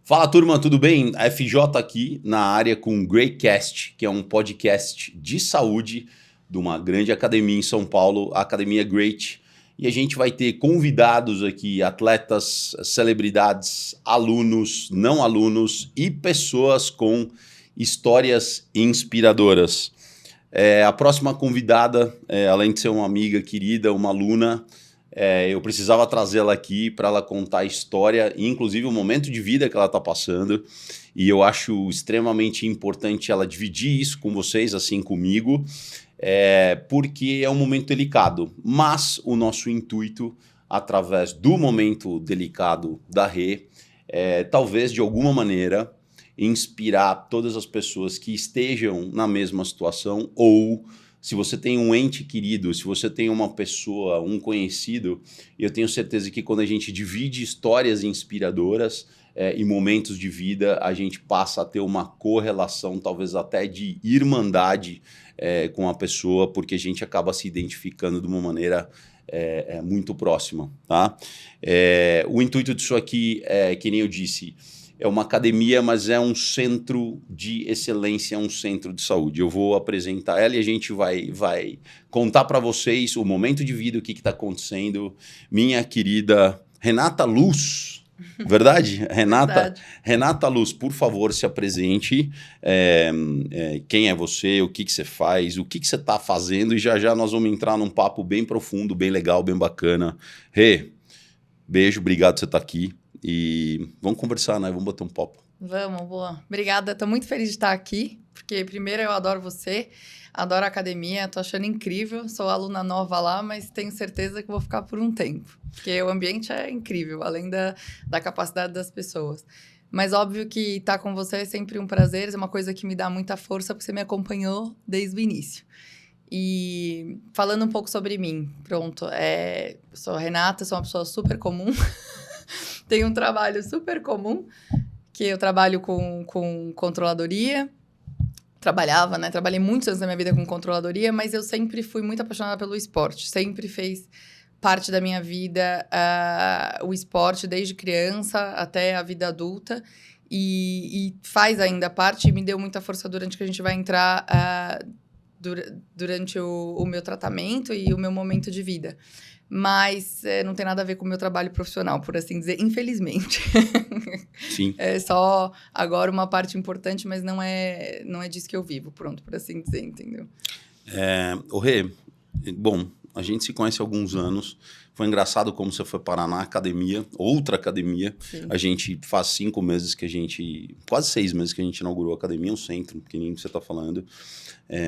Fala turma, tudo bem? A FJ aqui na área com o Greatcast, que é um podcast de saúde de uma grande academia em São Paulo, a Academia Great. E a gente vai ter convidados aqui, atletas, celebridades, alunos, não alunos e pessoas com histórias inspiradoras. A próxima convidada, além de ser uma amiga querida, uma aluna, eu precisava trazê-la aqui para ela contar a história, inclusive o momento de vida que ela está passando. E eu acho extremamente importante ela dividir isso com vocês, assim comigo, porque é um momento delicado. Mas o nosso intuito, através do momento delicado da Rê, talvez de alguma maneira inspirar todas as pessoas que estejam na mesma situação, ou se você tem um ente querido, se você tem uma pessoa, um conhecido, eu tenho certeza que quando a gente divide histórias inspiradoras e momentos de vida, a gente passa a ter uma correlação, talvez até de irmandade com a pessoa, porque a gente acaba se identificando de uma maneira muito próxima. Tá? O intuito disso aqui, que nem eu disse, é uma academia, mas é um centro de excelência, é um centro de saúde. Eu vou apresentar ela e a gente vai contar para vocês o momento de vida, o que está acontecendo. Minha querida Renata Luz, verdade? Verdade. Renata Luz, por favor, se apresente. Quem é você, o que você faz, o que você está fazendo, e já nós vamos entrar num papo bem profundo, bem legal, bem bacana. Rê, beijo, obrigado por você estar aqui. E vamos conversar, né? Vamos bater um papo. Vamos, boa. Obrigada, tô muito feliz de estar aqui, porque primeiro eu adoro você, adoro a academia, tô achando incrível, sou aluna nova lá, mas tenho certeza que vou ficar por um tempo, porque o ambiente é incrível, além da capacidade das pessoas. Mas óbvio que estar com você é sempre um prazer, é uma coisa que me dá muita força, porque você me acompanhou desde o início. E falando um pouco sobre mim, pronto, sou a Renata, sou uma pessoa super comum, tenho um trabalho super comum, que eu trabalho com controladoria. Trabalhava, né? Trabalhei muitos anos da minha vida com controladoria, mas eu sempre fui muito apaixonada pelo esporte. Sempre fez parte da minha vida o esporte, desde criança até a vida adulta. E faz ainda parte e me deu muita força durante que a gente vai entrar durante o meu tratamento e o meu momento de vida. Mas não tem nada a ver com o meu trabalho profissional, por assim dizer, infelizmente. Sim. É só agora uma parte importante, mas não é disso que eu vivo, pronto, por assim dizer, entendeu? Rê, bom, a gente se conhece há alguns anos. Foi engraçado como você foi parar na academia, outra academia. Sim. A gente faz quase 6 meses que a gente inaugurou a academia, um centro pequenininho que você está falando.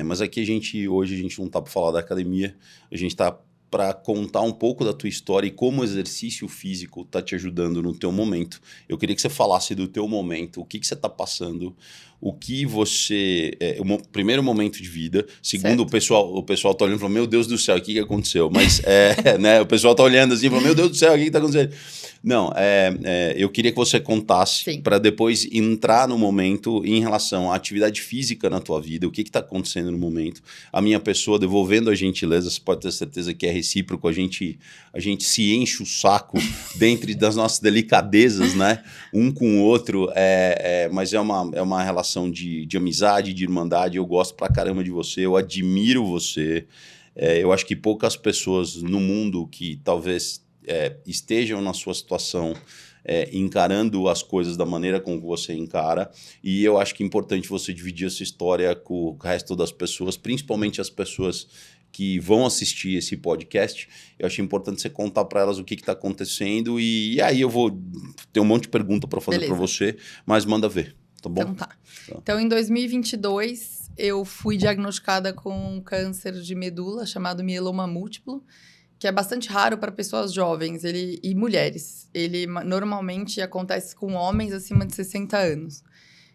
Mas aqui hoje a gente não está para falar da academia, a gente está para contar um pouco da tua história e como o exercício físico está te ajudando no teu momento. Eu queria que você falasse do teu momento, o que você está passando, o que você... o primeiro momento de vida. Segundo, o pessoal está olhando e falando, meu Deus do céu, o que aconteceu? Mas né, o pessoal está olhando assim e falando, meu Deus do céu, o que está acontecendo? Não, eu queria que você contasse para depois entrar no momento em relação à atividade física na tua vida, o que está acontecendo no momento. A minha pessoa devolvendo a gentileza, você pode ter certeza que é recíproco, a gente se enche o saco dentro das nossas delicadezas, né? Um com o outro, mas é uma relação de amizade, de irmandade. Eu gosto pra caramba de você, eu admiro você. Eu acho que poucas pessoas no mundo que talvez estejam na sua situação encarando as coisas da maneira como você encara, e eu acho que é importante você dividir essa história com o resto das pessoas, principalmente as pessoas que vão assistir esse podcast. Eu acho importante você contar para elas o que está acontecendo, e aí eu vou ter um monte de pergunta para fazer para você, mas manda ver, tá bom? Então tá. Então em 2022 eu fui diagnosticada com um câncer de medula chamado mieloma múltiplo, que é bastante raro para pessoas jovens e mulheres. Ele normalmente acontece com homens acima de 60 anos.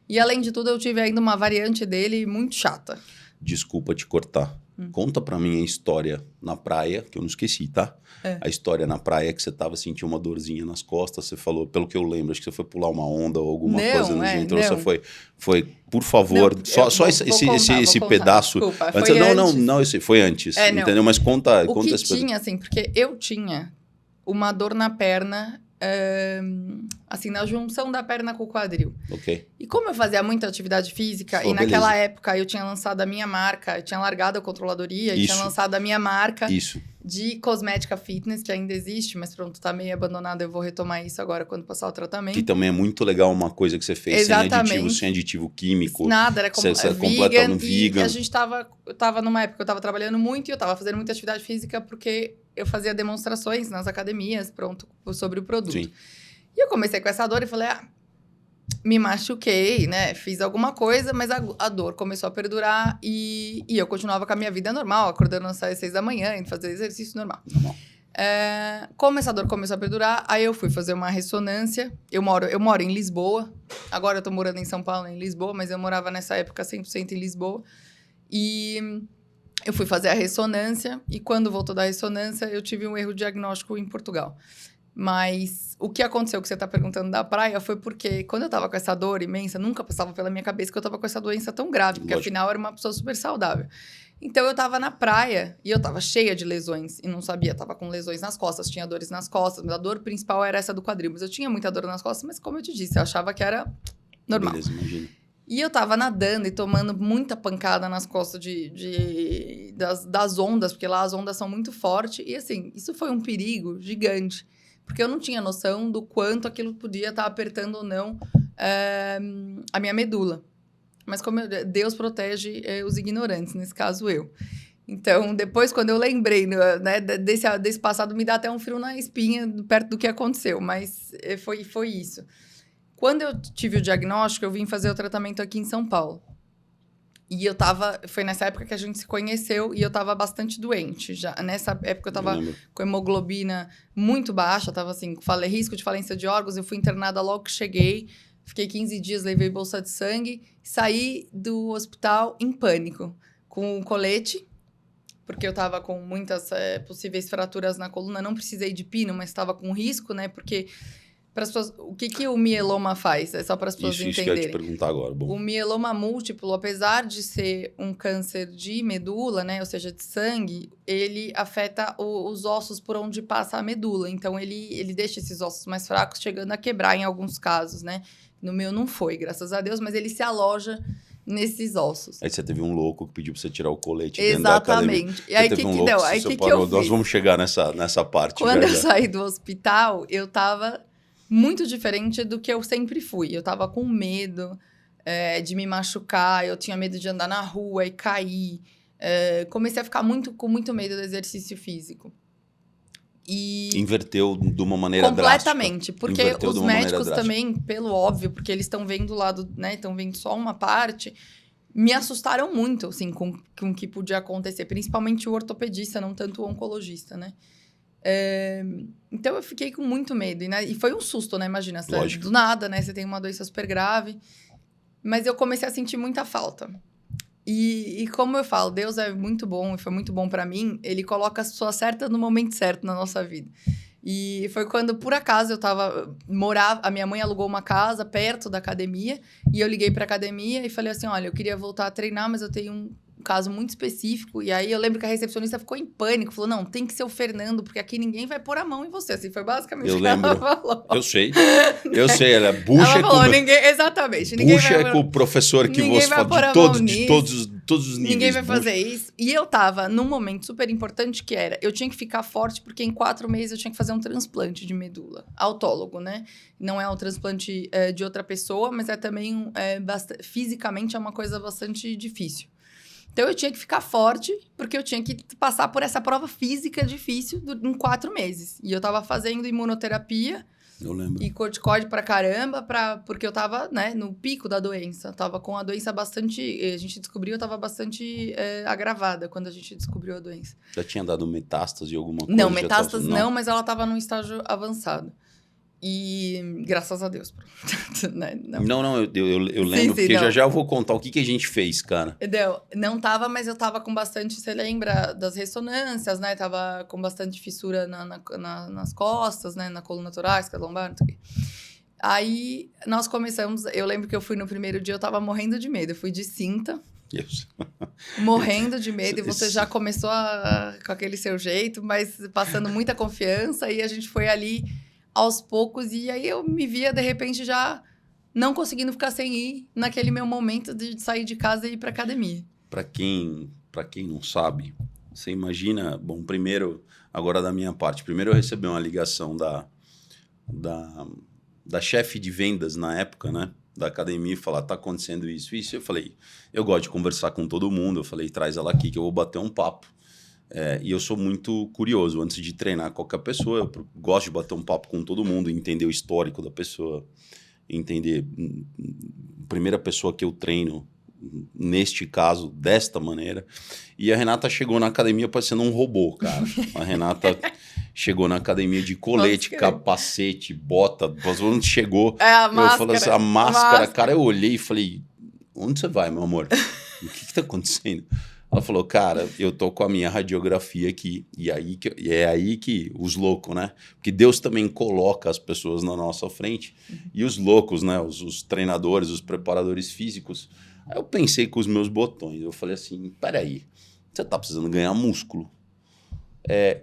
E, além de tudo, eu tive ainda uma variante dele muito chata. Desculpa te cortar. Conta pra mim a história na praia, que eu não esqueci, tá? A história na praia que você sentiu uma dorzinha nas costas, você falou, pelo que eu lembro, acho que você foi pular uma onda ou alguma coisa no jeito. Você foi, por favor, não, só esse pedaço. Desculpa, antes, não, esse foi antes, entendeu? Mas conta o que esse pedaço. tinha, assim, porque eu tinha uma dor na perna assim, na junção da perna com o quadril. Ok. E como eu fazia muita atividade física, e naquela época eu tinha lançado a minha marca, eu tinha largado a controladoria e tinha lançado a minha marca de cosmética fitness, que ainda existe, mas pronto, tá meio abandonada, eu vou retomar isso agora quando passar o tratamento. Que também é muito legal uma coisa que você fez sem aditivo químico. Nada, era completamente vegan. E a gente eu tava numa época que eu tava trabalhando muito e eu tava fazendo muita atividade física porque eu fazia demonstrações nas academias, pronto, sobre o produto. Sim. E eu comecei com essa dor e falei, me machuquei, né? Fiz alguma coisa, mas a dor começou a perdurar e eu continuava com a minha vida normal, acordando às 6 da manhã, indo fazer exercício normal. Como essa dor começou a perdurar, aí eu fui fazer uma ressonância. Eu moro em Lisboa, agora eu tô morando em São Paulo, em Lisboa, mas eu morava nessa época 100% em Lisboa. E eu fui fazer a ressonância e quando voltou da ressonância, eu tive um erro diagnóstico em Portugal. Mas o que aconteceu, que você está perguntando da praia, foi porque quando eu estava com essa dor imensa, nunca passava pela minha cabeça que eu estava com essa doença tão grave, porque afinal eu era uma pessoa super saudável. Então eu estava na praia e eu estava cheia de lesões e não sabia, estava com lesões nas costas, tinha dores nas costas, mas a dor principal era essa do quadril. Mas eu tinha muita dor nas costas, mas como eu te disse, eu achava que era normal. Beleza, imagina. E eu tava nadando e tomando muita pancada nas costas das ondas, porque lá as ondas são muito fortes. E assim, isso foi um perigo gigante. Porque eu não tinha noção do quanto aquilo podia estar apertando ou não a minha medula. Mas como Deus protege os ignorantes, nesse caso eu. Então, depois, quando eu lembrei, né, desse passado, me dá até um frio na espinha perto do que aconteceu. Mas foi isso. Quando eu tive o diagnóstico, eu vim fazer o tratamento aqui em São Paulo. E foi nessa época que a gente se conheceu e eu tava bastante doente. Já nessa época eu tava com hemoglobina muito baixa, tava assim, risco de falência de órgãos. Eu fui internada logo que cheguei, fiquei 15 dias, levei bolsa de sangue, saí do hospital em pânico, com um colete, porque eu tava com muitas possíveis fraturas na coluna. Não precisei de pino, mas estava com risco, né? Porque pessoas, o que o mieloma faz? É só para as pessoas entenderem. Isso que eu ia te perguntar agora. Bom. O mieloma múltiplo, apesar de ser um câncer de medula, né, ou seja, de sangue, ele afeta os ossos por onde passa a medula. Então, ele deixa esses ossos mais fracos, chegando a quebrar em alguns casos, né? No meu não foi, graças a Deus, mas ele se aloja nesses ossos. Aí você teve um louco que pediu para você tirar o colete dentro da academia. Exatamente. E aí, o que deu? Aí, que eu fiz? Nós vamos chegar nessa parte. Quando eu saí do hospital, eu tava muito diferente do que eu sempre fui. Eu tava com medo de me machucar, eu tinha medo de andar na rua e cair. Comecei a ficar com muito medo do exercício físico. E inverteu de uma maneira completamente, porque os médicos também, pelo óbvio, porque eles estão vendo o lado, né, estão vendo só uma parte, me assustaram muito, assim, com o que podia acontecer, principalmente o ortopedista, não tanto o oncologista, né? Então, eu fiquei com muito medo. E foi um susto, né? Imagina, do nada, né? Você tem uma doença super grave. Mas eu comecei a sentir muita falta. E como eu falo, Deus é muito bom e foi muito bom pra mim. Ele coloca as pessoas certas no momento certo na nossa vida. E foi quando, por acaso, a minha mãe alugou uma casa perto da academia. E eu liguei pra academia e falei assim, olha, eu queria voltar a treinar, mas eu tenho um caso muito específico, e aí eu lembro que a recepcionista ficou em pânico, falou, não, tem que ser o Fernando, porque aqui ninguém vai pôr a mão em você, assim, foi basicamente o que ela falou. Eu sei, ela bucha ela falou, exatamente, ninguém bucha com o professor que você fala de todos os níveis. Ninguém vai fazer isso, e eu tava num momento super importante que era, eu tinha que ficar forte, porque em 4 meses eu tinha que fazer um transplante de medula, autólogo, né? Não é um transplante de outra pessoa, mas é também, fisicamente é uma coisa bastante difícil. Então, eu tinha que ficar forte, porque eu tinha que passar por essa prova física difícil em 4 meses. E eu tava fazendo imunoterapia. Eu lembro. E corticoide pra caramba, porque eu tava, né, no pico da doença. Tava com a doença bastante... A gente descobriu, eu tava bastante agravada quando a gente descobriu a doença. Já tinha dado metástase alguma coisa? Não, metástase não, mas ela tava num estágio avançado. E graças a Deus. Não, eu lembro, porque já eu vou contar o que a gente fez, cara. Não tava, mas eu tava com bastante, você lembra das ressonâncias, né? Tava com bastante fissura nas costas, né? Na coluna torácica, lombar, não sei o quê. Aí nós começamos, eu lembro que eu fui no primeiro dia, eu tava morrendo de medo, eu fui de cinta. Isso. Morrendo de medo, e você já começou com aquele seu jeito, mas passando muita confiança, e a gente foi ali aos poucos. E aí eu me via, de repente, já não conseguindo ficar sem ir naquele meu momento de sair de casa e ir pra academia. Para quem não sabe, você imagina... Bom, primeiro, agora da minha parte. Primeiro eu recebi uma ligação da chefe de vendas na época, né? Da academia, e falar, tá acontecendo isso. Eu falei, eu gosto de conversar com todo mundo. Eu falei, traz ela aqui que eu vou bater um papo. E eu sou muito curioso. Antes de treinar qualquer pessoa, eu gosto de bater um papo com todo mundo, entender o histórico da pessoa, entender a primeira pessoa que eu treino, neste caso, desta maneira. E a Renata chegou na academia parecendo um robô, cara. A Renata chegou na academia de colete, capacete, bota. Quando chegou, a máscara, eu falei assim, a máscara. Cara, eu olhei e falei, onde você vai, meu amor? O que tá acontecendo? Ela falou, cara, eu tô com a minha radiografia aqui. E é aí que os loucos, né? Porque Deus também coloca as pessoas na nossa frente. E os loucos, né? Os treinadores, os preparadores físicos. Aí eu pensei com os meus botões. Eu falei assim, peraí, você tá precisando ganhar músculo.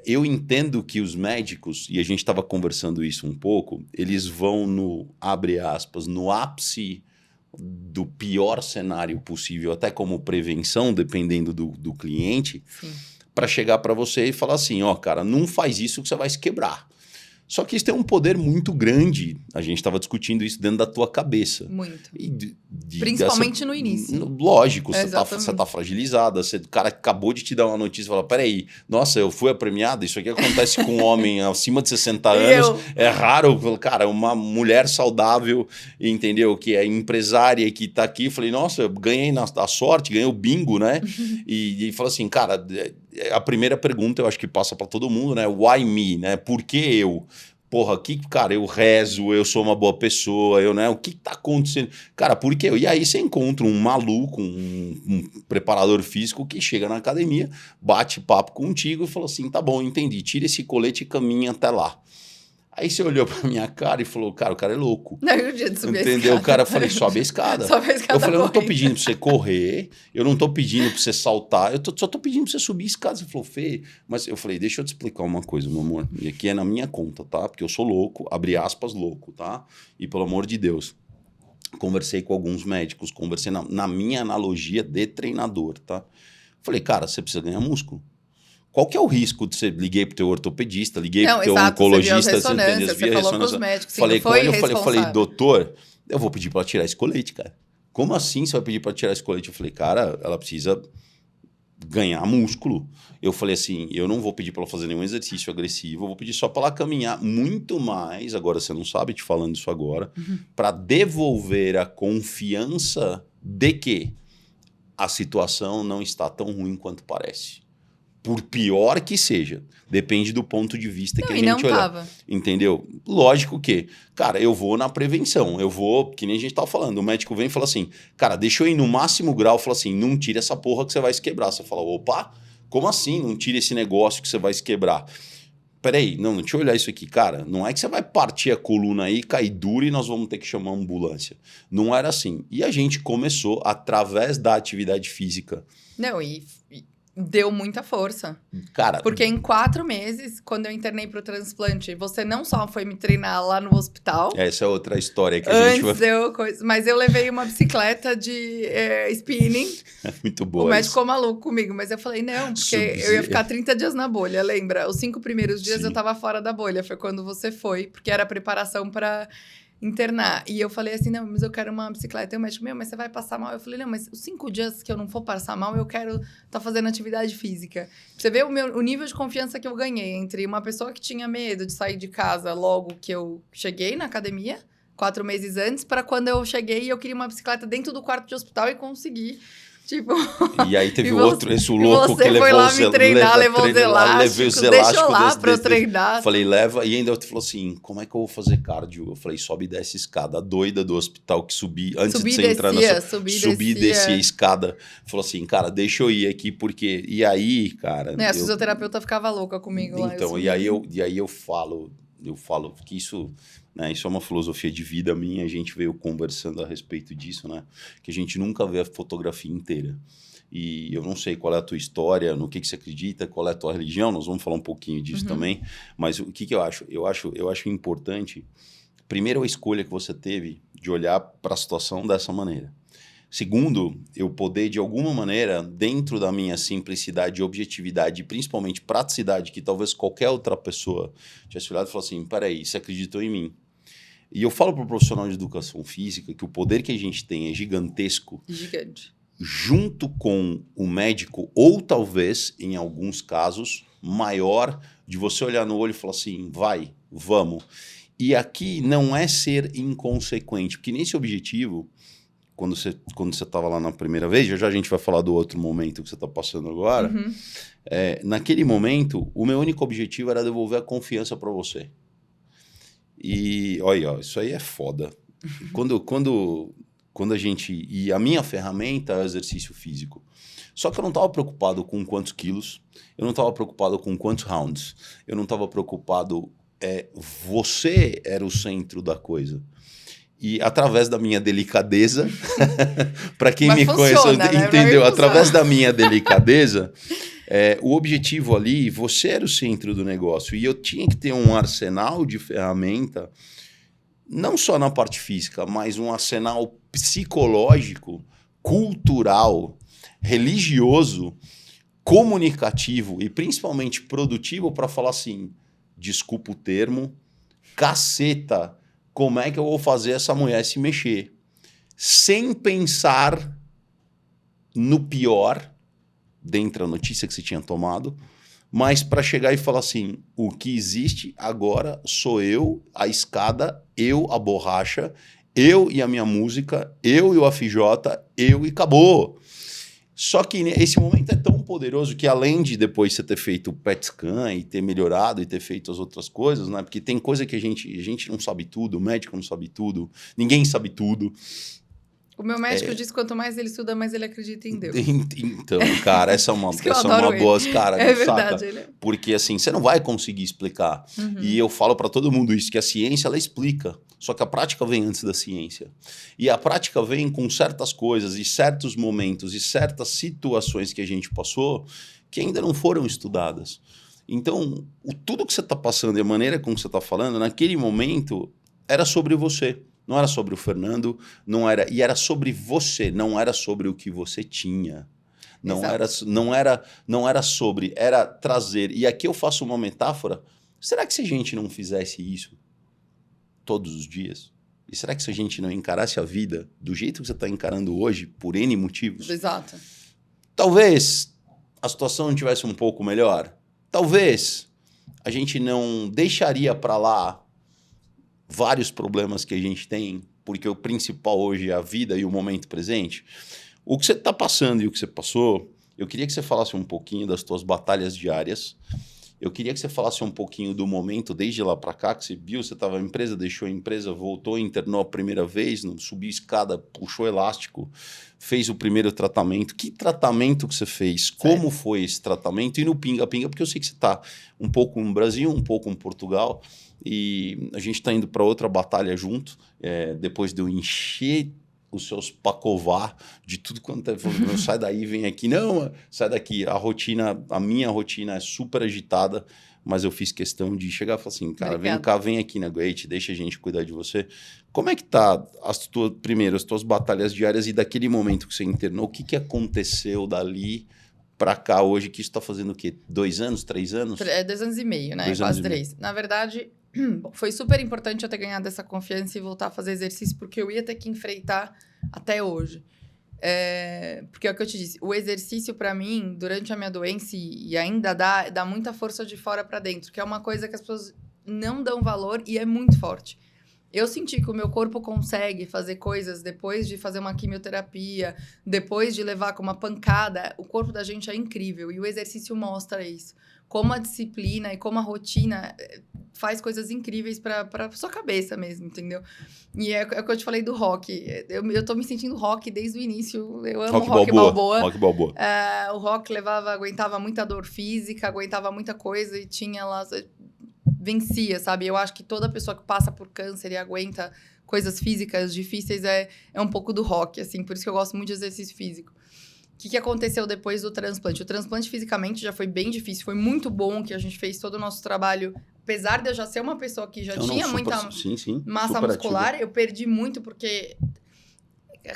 Eu entendo que os médicos, e a gente estava conversando isso um pouco, eles vão no, abre aspas, no ápice do pior cenário possível, até como prevenção, dependendo do cliente, para chegar para você e falar assim, ó, cara, não faz isso que você vai se quebrar. Só que isso tem um poder muito grande. A gente estava discutindo isso dentro da tua cabeça. Muito. Principalmente no início. Lógico, você tá fragilizada. O cara acabou de te dar uma notícia e fala, peraí, nossa, eu fui a premiada? Isso aqui acontece com um homem acima de 60 anos. É raro, cara, uma mulher saudável, entendeu? Que é empresária que tá aqui. Falei, nossa, eu ganhei a sorte, ganhei o bingo, né? E fala assim, cara... A primeira pergunta eu acho que passa para todo mundo, né? Why me, né? Por que eu? Porra, cara, eu rezo, eu sou uma boa pessoa, né? O que tá acontecendo? Cara, por que eu? E aí você encontra um maluco, um preparador físico que chega na academia, bate papo contigo e fala assim, tá bom, entendi, tira esse colete e caminha até lá. Aí você olhou pra minha cara e falou, cara, o cara é louco. Não, eu dia de subir entendeu? A escada. O cara, eu falei, sobe a escada. Sobe a escada. Eu falei, eu não tô pedindo pra você correr, eu não tô pedindo pra você saltar, só tô pedindo pra você subir a escada. Você falou, Fê, mas eu falei, deixa eu te explicar uma coisa, meu amor. E aqui é na minha conta, tá? Porque eu sou louco, abre aspas, louco, tá? E pelo amor de Deus, conversei com alguns médicos, conversei na minha analogia de treinador, tá? Falei, cara, você precisa ganhar músculo. Qual que é o risco de você... Liguei pro teu ortopedista, liguei pro teu oncologista... Você falou com os médicos. Falei com ele, eu falei, doutor, eu vou pedir para ela tirar esse colete, cara. Como assim você vai pedir para tirar esse colete? Eu falei, cara, ela precisa ganhar músculo. Eu falei assim, eu não vou pedir para ela fazer nenhum exercício agressivo, eu vou pedir só para ela caminhar muito mais, agora você não sabe, te falando isso agora, para devolver a confiança de que a situação não está tão ruim quanto parece. Por pior que seja. Depende do ponto de vista que a gente olha. Entendeu? Lógico que, cara, eu vou na prevenção. Eu vou, que nem a gente tava falando. O médico vem e fala assim, cara, deixa eu ir no máximo grau. Fala assim, não tira essa porra que você vai se quebrar. Você fala, opa, como assim? Não tira esse negócio que você vai se quebrar. Peraí, não, deixa eu olhar isso aqui. Cara, não é que você vai partir a coluna aí, cair duro e nós vamos ter que chamar uma ambulância. Não era assim. E a gente começou através da atividade física. Não, deu muita força. Cara, porque em 4 meses, quando eu internei pro transplante, você não só foi me treinar lá no hospital... Essa é outra história que a gente vai... Mas eu levei uma bicicleta de spinning. Muito boa. O médico ficou maluco comigo, mas eu falei, não, porque eu ia ficar 30 dias na bolha, lembra? Os 5 primeiros dias eu tava fora da bolha, foi quando você foi, porque era a preparação para internar. E eu falei assim, não, mas eu quero uma bicicleta. E o médico, mas você vai passar mal? Eu falei, não, mas os 5 dias que eu não for passar mal, eu quero estar fazendo atividade física. Você vê o nível de confiança que eu ganhei entre uma pessoa que tinha medo de sair de casa logo que eu cheguei na academia, 4 meses antes, para quando eu cheguei e eu queria uma bicicleta dentro do quarto de hospital e consegui. Tipo... E aí teve esse louco que levou foi lá me treinar, levou os elásticos, deixou lá pra eu treinar. Falei, leva. E ainda eu falou assim, como é que eu vou fazer cardio? Eu falei, sobe e desce a escada. A doida do hospital que subi, antes de você entrar na subi e descia a escada. Falou assim, cara, deixa eu ir aqui, porque... E aí, cara... A fisioterapeuta ficava louca comigo lá. Então, e aí eu falo que isso... Né, isso é uma filosofia de vida minha, a gente veio conversando a respeito disso, né? Que a gente nunca vê a fotografia inteira. e eu não sei qual é a tua história, no que você acredita, qual é a tua religião, nós vamos falar um pouquinho disso também, mas o que eu acho? Eu acho importante, primeiro, a escolha que você teve de olhar para a situação dessa maneira. Segundo, eu poder, de alguma maneira, dentro da minha simplicidade, objetividade e principalmente praticidade, que talvez qualquer outra pessoa tivesse olhado e falado assim, peraí, você acreditou em mim. E eu falo para o profissional de educação física que o poder que a gente tem é gigantesco. Gigante. Junto com o médico, ou talvez, em alguns casos, maior, de você olhar no olho e falar assim, vai, vamos. E aqui não é ser inconsequente, porque nesse objetivo... Quando você estava lá na primeira vez, já a gente vai falar do outro momento que você está passando agora, naquele momento, o meu único objetivo era devolver a confiança para você. E, olha, isso aí é foda. Quando a gente... E a minha ferramenta é o exercício físico. Só que eu não estava preocupado com quantos quilos, eu não estava preocupado com quantos rounds, eu não estava preocupado... você era o centro da coisa. E através da minha delicadeza, para quem me conhece, entendeu? Através da minha delicadeza, o objetivo ali, você era o centro do negócio. E eu tinha que ter um arsenal de ferramenta, não só na parte física, mas um arsenal psicológico, cultural, religioso, comunicativo e principalmente produtivo para falar assim, desculpa o termo, caceta, como é que eu vou fazer essa mulher se mexer? Sem pensar no pior, dentro da notícia que você tinha tomado, mas para chegar e falar assim, o que existe agora sou eu, a escada, eu, a borracha, eu e a minha música, eu e o AFJ, eu e acabou. Só que esse momento é tão poderoso que além de depois você ter feito o PET scan e ter melhorado e ter feito as outras coisas, né? Porque tem coisa que a gente não sabe tudo, o médico não sabe tudo, ninguém sabe tudo. O meu médico diz que quanto mais ele estuda, mais ele acredita em Deus. Então, cara, essa é uma boa... Cara, é verdade. Saca? Ele... Porque assim, você não vai conseguir explicar. E eu falo para todo mundo isso, que a ciência, ela explica. Só que a prática vem antes da ciência. E a prática vem com certas coisas e certos momentos e certas situações que a gente passou que ainda não foram estudadas. Então, tudo que você está passando e a maneira como você está falando, naquele momento, era sobre você. Não era sobre o Fernando, e era sobre você, não era sobre o que você tinha. Não era sobre, era trazer. E aqui eu faço uma metáfora. Será que se a gente não fizesse isso todos os dias? E será que se a gente não encarasse a vida do jeito que você está encarando hoje, por N motivos? Exato. Talvez a situação não tivesse um pouco melhor. Talvez a gente não deixaria para lá vários problemas que a gente tem, porque o principal hoje é a vida e o momento presente. O que você está passando e o que você passou, eu queria que você falasse um pouquinho das suas batalhas diárias. Eu queria que você falasse um pouquinho do momento, desde lá para cá, que você viu, você estava na empresa, deixou a empresa, voltou, internou a primeira vez, não subiu escada, puxou elástico, fez o primeiro tratamento. Que tratamento que você fez? Como foi esse tratamento? E no pinga-pinga, porque eu sei que você está um pouco no Brasil, um pouco em Portugal, e a gente está indo para outra batalha junto, depois de eu encher os seus pacová de tudo quanto é... Sai daí, vem aqui. Não, sai daqui. A minha rotina é super agitada, mas eu fiz questão de chegar e falar assim, cara, vem cá, vem aqui na Great, deixa a gente cuidar de você. Como é que tá as tuas batalhas diárias e daquele momento que você internou, o que aconteceu dali para cá hoje, que isso está fazendo o quê? 2 anos, 3 anos? 2 anos e meio, né? Quase 3. Na verdade, foi super importante eu ter ganhado essa confiança e voltar a fazer exercício, porque eu ia ter que enfrentar até hoje. Porque é o que eu te disse, o exercício para mim, durante a minha doença, e ainda dá muita força de fora para dentro, que é uma coisa que as pessoas não dão valor e é muito forte. Eu senti que o meu corpo consegue fazer coisas depois de fazer uma quimioterapia, depois de levar com uma pancada. O corpo da gente é incrível e o exercício mostra isso. Como a disciplina e como a rotina faz coisas incríveis para sua cabeça mesmo, entendeu? E é o que eu te falei do rock. Eu tô me sentindo rock desde o início. Eu amo rock balboa. Rock balboa. O rock aguentava muita dor física, aguentava muita coisa e tinha lá... vencia, sabe? Eu acho que toda pessoa que passa por câncer e aguenta coisas físicas difíceis é um pouco do rock, assim. Por isso que eu gosto muito de exercício físico. que aconteceu depois do transplante? O transplante fisicamente já foi bem difícil, foi muito bom que a gente fez todo o nosso trabalho. Apesar de eu já ser uma pessoa que já tinha muita massa muscular, eu perdi muito porque...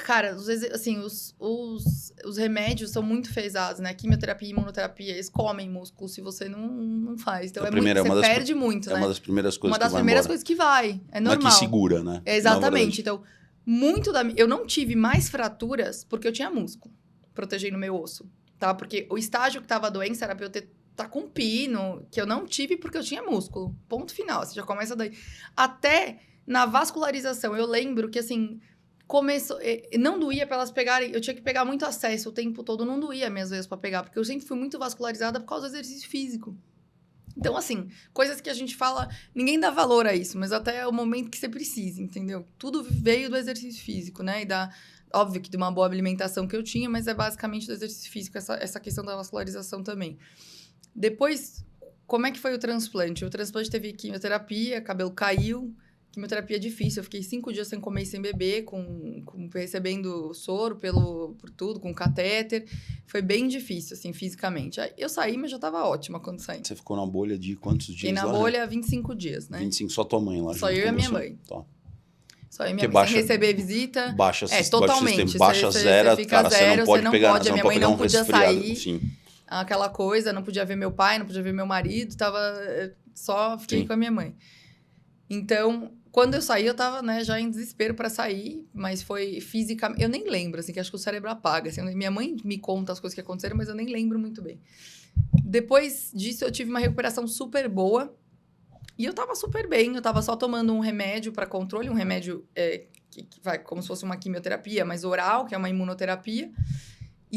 Cara, assim, os remédios são muito pesados, né? Quimioterapia e imunoterapia, eles comem músculo se você não faz. Então, você perde muito, né? É uma das primeiras coisas que vai embora. Uma das primeiras coisas que vai, é normal. Não é que segura, né? Exatamente. Então, eu não tive mais fraturas porque eu tinha músculo protegendo o meu osso, tá? Porque o estágio que tava a doença era pra eu tá com pino, que eu não tive porque eu tinha músculo. Ponto final, você já começa daí. Até na vascularização, eu lembro que, assim... Começou, não doía pra elas pegarem, eu tinha que pegar muito acesso o tempo todo, não doía minhas vezes pra pegar, porque eu sempre fui muito vascularizada por causa do exercício físico. Então, assim, coisas que a gente fala, ninguém dá valor a isso, mas até o momento que você precisa, entendeu? Tudo veio do exercício físico, né? Óbvio que de uma boa alimentação que eu tinha, mas é basicamente do exercício físico, essa questão da vascularização também. Depois, como é que foi o transplante? O transplante teve quimioterapia, cabelo caiu... Quimioterapia é difícil, eu fiquei 5 dias sem comer e sem beber, recebendo soro por tudo, com catéter. Foi bem difícil, assim, fisicamente. Aí eu saí, mas já tava ótima quando saí. Você ficou na bolha de quantos dias? Fiquei na bolha 25 dias, né? 25, só tua mãe lá. Só eu e a minha mãe. Tá. Só eu e minha mãe, sem receber visita. Totalmente. Baixa zero, cara, zero, você não pode pegar, a minha mãe não podia sair. Sim. Aquela coisa, não podia ver meu pai, não podia ver meu marido, fiquei com a minha mãe. Então... Quando eu saí, eu tava, né, já em desespero para sair, mas foi fisicamente... Eu nem lembro, assim, que acho que o cérebro apaga. Assim, minha mãe me conta as coisas que aconteceram, mas eu nem lembro muito bem. Depois disso, eu tive uma recuperação super boa. E eu tava super bem. Eu tava só tomando um remédio para controle, um remédio que vai como se fosse uma quimioterapia, mas oral, que é uma imunoterapia.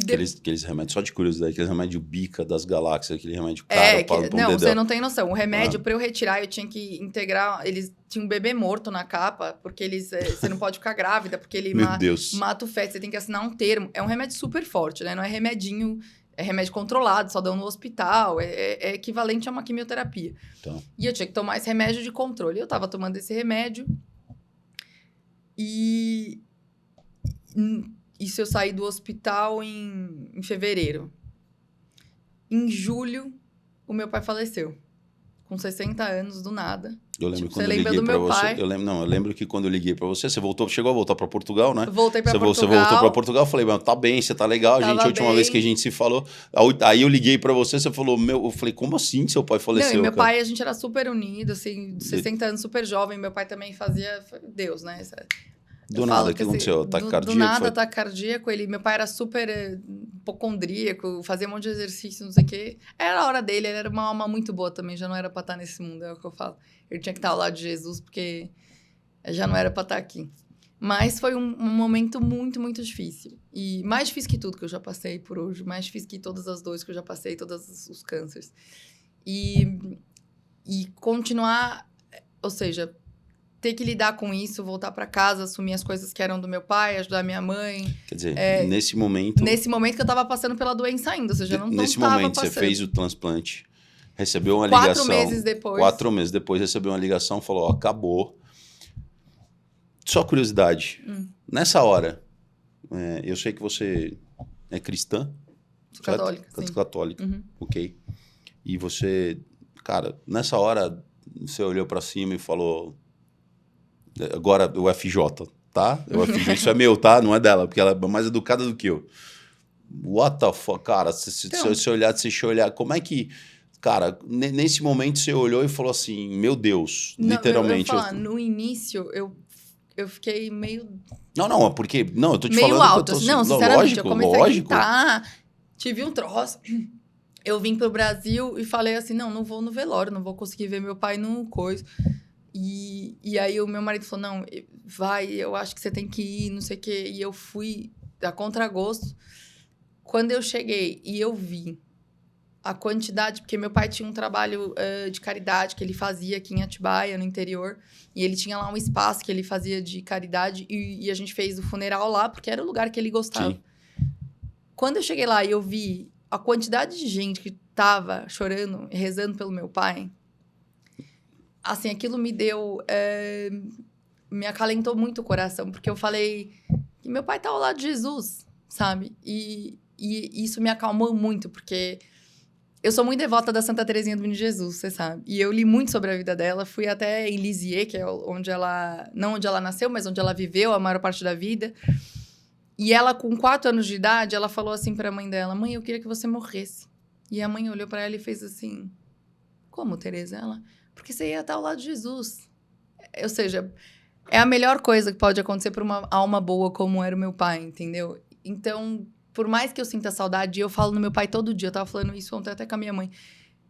Aqueles remédios, só de curiosidade, aqueles remédios bica das galáxias, aquele remédio caro não, você não tem noção. O remédio, para eu retirar, eu tinha que integrar... Eles tinham um bebê morto na capa, porque você não pode ficar grávida, porque ele mata o feto. Você tem que assinar um termo. É um remédio super forte, né? Não é remedinho... É remédio controlado, só dão no hospital. É equivalente a uma quimioterapia. Então. E eu tinha que tomar esse remédio de controle. Eu tava tomando esse remédio. E... Isso eu saí do hospital em fevereiro. Em julho, o meu pai faleceu. Com 60 anos, do nada. Eu lembro quando eu liguei pra você. Eu lembro que quando eu liguei pra você, chegou a voltar pra Portugal, né? Voltei pra Portugal. Você voltou pra Portugal, eu falei, tá bem, você tá legal, a última vez que a gente se falou. Aí eu liguei pra você falou, eu falei, como assim seu pai faleceu? Não, e meu pai, a gente era super unido, assim, 60 anos, super jovem. Meu pai também fazia, Deus, né? Do nada, o que aconteceu? Ataque cardíaco? Do nada, ataque cardíaco. Meu pai era super hipocondríaco, fazia um monte de exercício, não sei o quê. Era a hora dele, ele era uma alma muito boa também, já não era pra estar nesse mundo, é o que eu falo. Ele tinha que estar ao lado de Jesus, porque já não era pra estar aqui. Mas foi um momento muito, muito difícil. E mais difícil que tudo que eu já passei por hoje, mais difícil que todas as dores que eu já passei, todos os cânceres. E continuar, ou seja... ter que lidar com isso, voltar para casa, assumir as coisas que eram do meu pai, ajudar minha mãe. Quer dizer, nesse momento... Nesse momento que eu tava passando pela doença ainda, ou seja, eu não tava passando. Nesse momento, você fez o transplante, recebeu uma ligação... 4 meses depois. 4 meses depois, recebeu uma ligação, falou, acabou. Só curiosidade, nessa hora, eu sei que você é cristã. Sou católica, sim. Católica, ok. E você, cara, nessa hora, você olhou para cima e falou... Agora, o FJ, tá? O FJ, isso é meu, tá? Não é dela, porque ela é mais educada do que eu. What the fuck, cara? Se você olhar, como é que... Cara, nesse momento você olhou e falou assim, meu Deus, literalmente... No início, eu fiquei meio... Não, porque... Não, eu tô te meio falando... alto, assim, não, sinceramente, eu comecei a gritar, tive um troço... Eu vim pro Brasil e falei assim, não vou no velório, não vou conseguir ver meu pai no coisa... E aí o meu marido falou, não, vai, eu acho que você tem que ir, não sei o quê. E eu fui a contragosto. Quando eu cheguei e eu vi a quantidade... Porque meu pai tinha um trabalho de caridade que ele fazia aqui em Atibaia, no interior. E ele tinha lá um espaço que ele fazia de caridade. E a gente fez o funeral lá, porque era o lugar que ele gostava. Sim. Quando eu cheguei lá e eu vi a quantidade de gente que tava chorando e rezando pelo meu pai... Assim, aquilo me deu... me acalentou muito o coração, porque eu falei que meu pai tá ao lado de Jesus, sabe? E E isso me acalmou muito, porque eu sou muito devota da Santa Teresinha do Menino Jesus, você sabe. E eu li muito sobre a vida dela. Fui até em Lisieux, que é onde ela... Não onde ela nasceu, mas onde ela viveu a maior parte da vida. E ela, com 4 anos de idade, ela falou assim pra mãe dela: mãe, eu queria que você morresse. E a mãe olhou pra ela e fez assim: como, Teresa? Ela: porque você ia estar ao lado de Jesus. Ou seja, é a melhor coisa que pode acontecer pra uma alma boa como era o meu pai, entendeu? Então, por mais que eu sinta saudade, eu falo no meu pai todo dia. Eu tava falando isso ontem até com a minha mãe.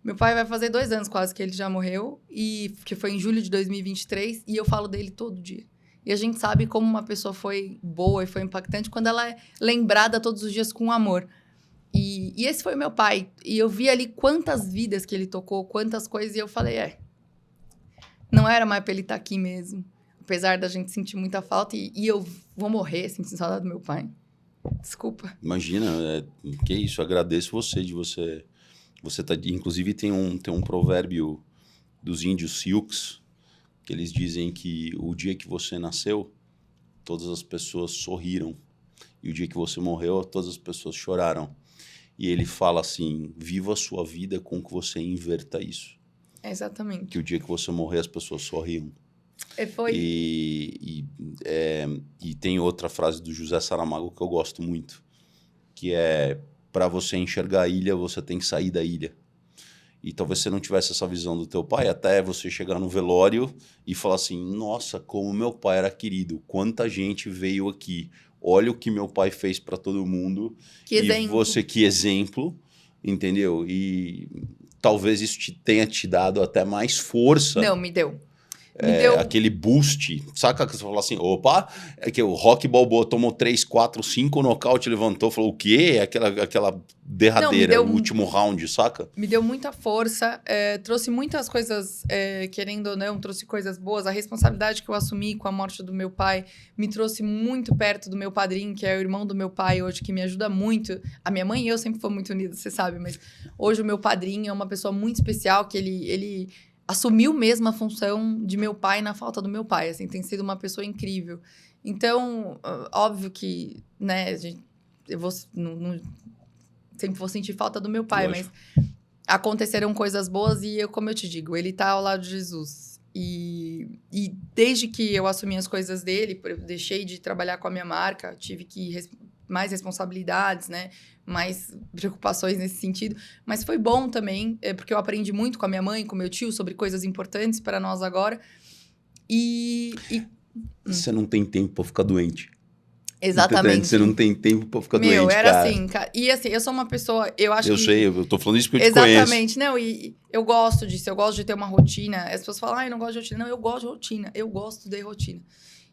Meu pai vai fazer 2 anos quase que ele já morreu, que foi em julho de 2023, e eu falo dele todo dia. E a gente sabe como uma pessoa foi boa e foi impactante quando ela é lembrada todos os dias com amor. E esse foi o meu pai. E eu vi ali quantas vidas que ele tocou, quantas coisas, e eu falei, não era mais pra ele estar aqui mesmo. Apesar da gente sentir muita falta, e eu vou morrer sentindo saudade do meu pai. Desculpa. Imagina, que isso, agradeço você tá, inclusive tem um provérbio dos índios Sioux, que eles dizem que o dia que você nasceu, todas as pessoas sorriram, e o dia que você morreu, todas as pessoas choraram. E ele fala assim: viva a sua vida com que você inverta isso. Exatamente. Que o dia que você morrer, as pessoas sorriam. Foi. E tem outra frase do José Saramago que eu gosto muito, que é: para você enxergar a ilha, você tem que sair da ilha. E talvez você não tivesse essa visão do teu pai, até você chegar no velório e falar assim: nossa, como meu pai era querido, quanta gente veio aqui, olha o que meu pai fez para todo mundo. Que exemplo. Você, que exemplo, entendeu? E talvez isso tenha te dado até mais força. Não, me deu. Aquele boost, saca que você fala assim: opa, é que o Rocky Balboa tomou 3, 4, 5 nocaute, levantou, falou: o quê? Aquela derradeira, o último round, saca? Me deu muita força, trouxe muitas coisas, querendo ou não, trouxe coisas boas. A responsabilidade que eu assumi com a morte do meu pai me trouxe muito perto do meu padrinho, que é o irmão do meu pai hoje, que me ajuda muito. A minha mãe e eu sempre fomos muito unidas, você sabe, mas hoje o meu padrinho é uma pessoa muito especial, que ele assumiu mesmo a função de meu pai na falta do meu pai, assim, tem sido uma pessoa incrível. Então, óbvio que, né, eu vou, sempre vou sentir falta do meu pai, Lógico. mas aconteceram coisas boas e, como eu te digo, ele tá ao lado de Jesus. E desde que eu assumi as coisas dele, eu deixei de trabalhar com a minha marca, tive que mais responsabilidades, né? Mais preocupações nesse sentido. Mas foi bom também, porque eu aprendi muito com a minha mãe, com meu tio, sobre coisas importantes para nós agora. Você não tem tempo para ficar doente. Exatamente. Você não tem tempo pra ficar doente, cara. Era assim, cara. E assim, eu sou uma pessoa, eu acho que... Eu sei, eu tô falando isso porque eu te conheço. Exatamente. Não, e eu gosto disso, eu gosto de ter uma rotina. As pessoas falam, eu não gosto de rotina. Não, eu gosto de rotina, eu gosto de rotina.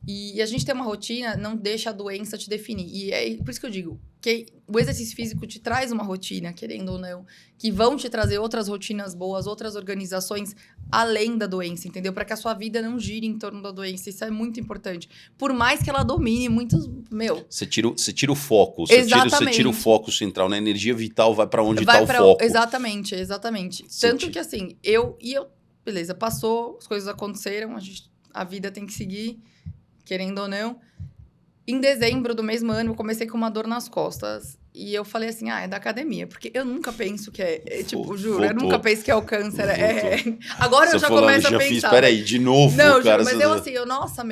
E a gente ter uma rotina não deixa a doença te definir. E é por isso que eu digo que o exercício físico te traz uma rotina, querendo ou não, que vão te trazer outras rotinas boas, outras organizações além da doença, entendeu? Para que a sua vida não gire em torno da doença. Isso é muito importante. Por mais que ela domine muitos... Você tira o foco. Exatamente. Você tira o foco central. Na energia vital vai para onde tá o foco. Exatamente. Tanto que assim, beleza, passou, as coisas aconteceram, a vida tem que seguir, querendo ou não. Em dezembro do mesmo ano, eu comecei com uma dor nas costas. E eu falei assim, é da academia. Porque eu nunca penso que tipo, juro, eu nunca penso que é o câncer. Agora eu já começo a pensar. Peraí, de novo, não, cara. Juro, mas nossa,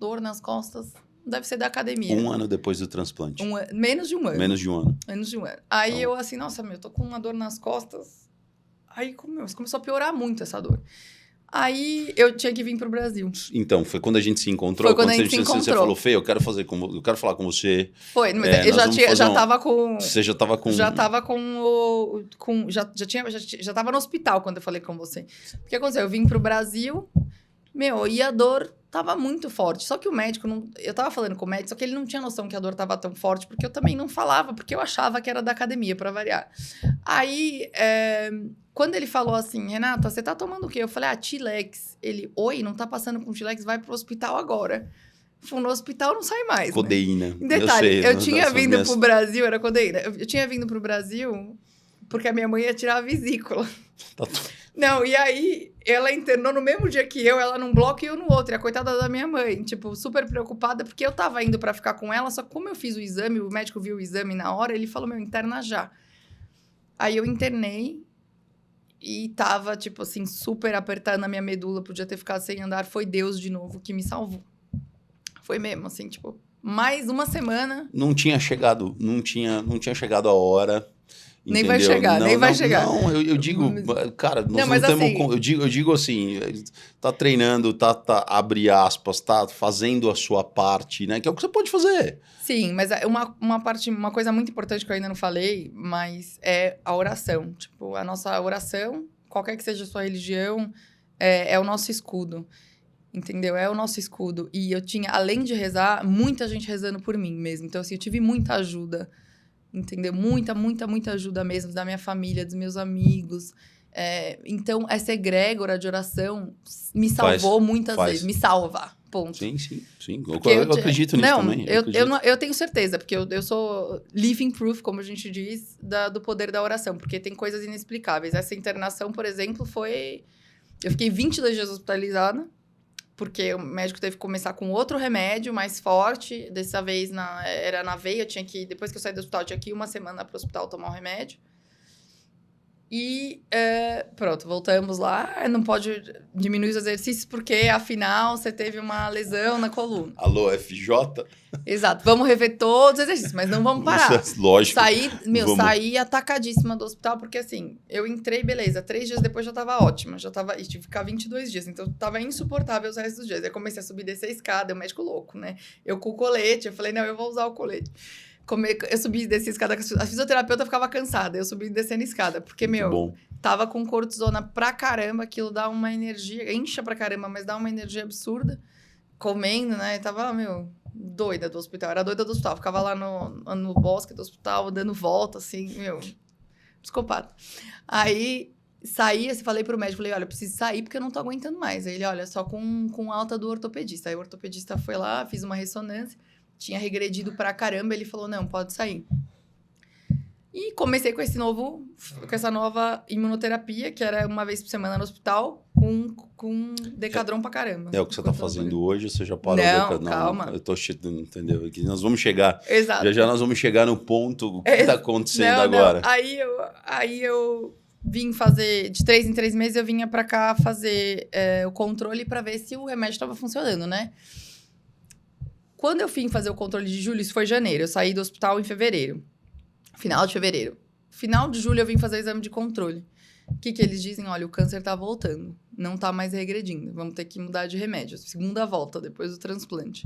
dor nas costas, deve ser da academia. 1 ano depois do transplante. Menos de um ano. Menos de um ano. Aí eu assim, nossa, tô com uma dor nas costas. Aí começou a piorar muito essa dor. Aí eu tinha que vir pro Brasil. Então, foi quando a gente se encontrou? Foi quando a gente se encontrou. Você falou, Fê, eu quero falar com você. Foi, mas eu já tava com... Você já tava com... Já tava já tava no hospital quando eu falei com você. O que aconteceu? Eu vim pro Brasil, e a dor tava muito forte. Só que o médico, eu tava falando com o médico, só que ele não tinha noção que a dor tava tão forte, porque eu também não falava, porque eu achava que era da academia, pra variar. Aí... Quando ele falou assim, Renata, você tá tomando o quê? Eu falei, Tilex. Ele, oi, não tá passando com Tilex, vai pro hospital agora. No hospital não sai mais. Codeína. Né? Detalhe, eu tinha vindo pro Brasil, era codeína. Eu tinha vindo pro Brasil porque a minha mãe ia tirar a vesícula. Não, e aí ela internou no mesmo dia que eu, ela num bloco e eu no outro. E a coitada da minha mãe, tipo, super preocupada, porque eu tava indo pra ficar com ela, só que como eu fiz o exame, o médico viu o exame na hora, ele falou, interna já. Aí eu internei e tava, tipo assim, super apertando a minha medula, podia ter ficado sem andar. Foi Deus de novo que me salvou. Foi mesmo, assim, tipo, mais uma semana. Não tinha chegado a hora. Nem vai Entendeu? chegar, Não, nem vai não, chegar. não, eu digo, cara, nós Não, mas não temos. assim- Eu digo assim, tá treinando, abre aspas, tá fazendo a sua parte, né? Que é o que você pode fazer. Sim, mas uma coisa muito importante que eu ainda não falei, mas é a oração. Tipo, a nossa oração, qualquer que seja a sua religião, é o nosso escudo. Entendeu? É o nosso escudo. E eu tinha, além de rezar, muita gente rezando por mim mesmo. Então, assim, eu tive muita ajuda. Entendeu? Muita ajuda mesmo da minha família, dos meus amigos. Então, essa egrégora de oração me salvou muitas vezes. Me salva. Ponto. Sim. Porque Eu acredito nisso também. Eu tenho certeza, porque eu sou living proof, como a gente diz, do poder da oração, porque tem coisas inexplicáveis. Essa internação, por exemplo, eu fiquei 22 dias hospitalizada, porque o médico teve que começar com outro remédio mais forte. Dessa vez era na veia, depois que eu saí do hospital, eu tinha que ir uma semana para o hospital tomar o remédio. E pronto, voltamos lá. Não pode diminuir os exercícios porque, afinal, você teve uma lesão na coluna. Alô, FJ? Exato. Vamos rever todos os exercícios, mas não vamos parar. Isso é lógico. Saí atacadíssima do hospital, porque assim, eu entrei, beleza, 3 dias depois já tava ótima, e tive que ficar 22 dias, então tava insuportável os restos dos dias. Aí comecei a subir e descer a escada, o médico louco, né? Eu com o colete, eu falei, não, eu vou usar o colete. Eu subi e desci a escada, a fisioterapeuta ficava cansada, eu subi e descendo a escada, porque, tava com cortisona pra caramba, aquilo dá uma energia, incha pra caramba, mas dá uma energia absurda, comendo, né? Tava, doida do hospital, era doida do hospital, ficava lá no bosque do hospital, dando volta, assim, psicopata. Aí, saí, assim, falei pro médico, falei, olha, eu preciso sair porque eu não tô aguentando mais. Aí ele, olha, só com alta do ortopedista. Aí o ortopedista foi lá, fiz uma ressonância, tinha regredido pra caramba, ele falou, não, pode sair. E comecei com essa nova imunoterapia, que era uma vez por semana no hospital, com Decadron pra caramba. É o que você tá fazendo hoje, você já parou? Não, calma. Eu tô entendeu? Aqui nós vamos chegar. Exato. Já nós vamos chegar no ponto, o que tá acontecendo agora? Não. Aí eu vim fazer, de 3 em 3 meses, eu vinha pra cá fazer o controle pra ver se o remédio tava funcionando, né? Quando eu vim fazer o controle de julho, isso foi janeiro, eu saí do hospital em fevereiro. Final de fevereiro. Final de julho eu vim fazer o exame de controle. O que eles dizem? Olha, o câncer tá voltando. Não tá mais regredindo. Vamos ter que mudar de remédio. Segunda volta, depois do transplante.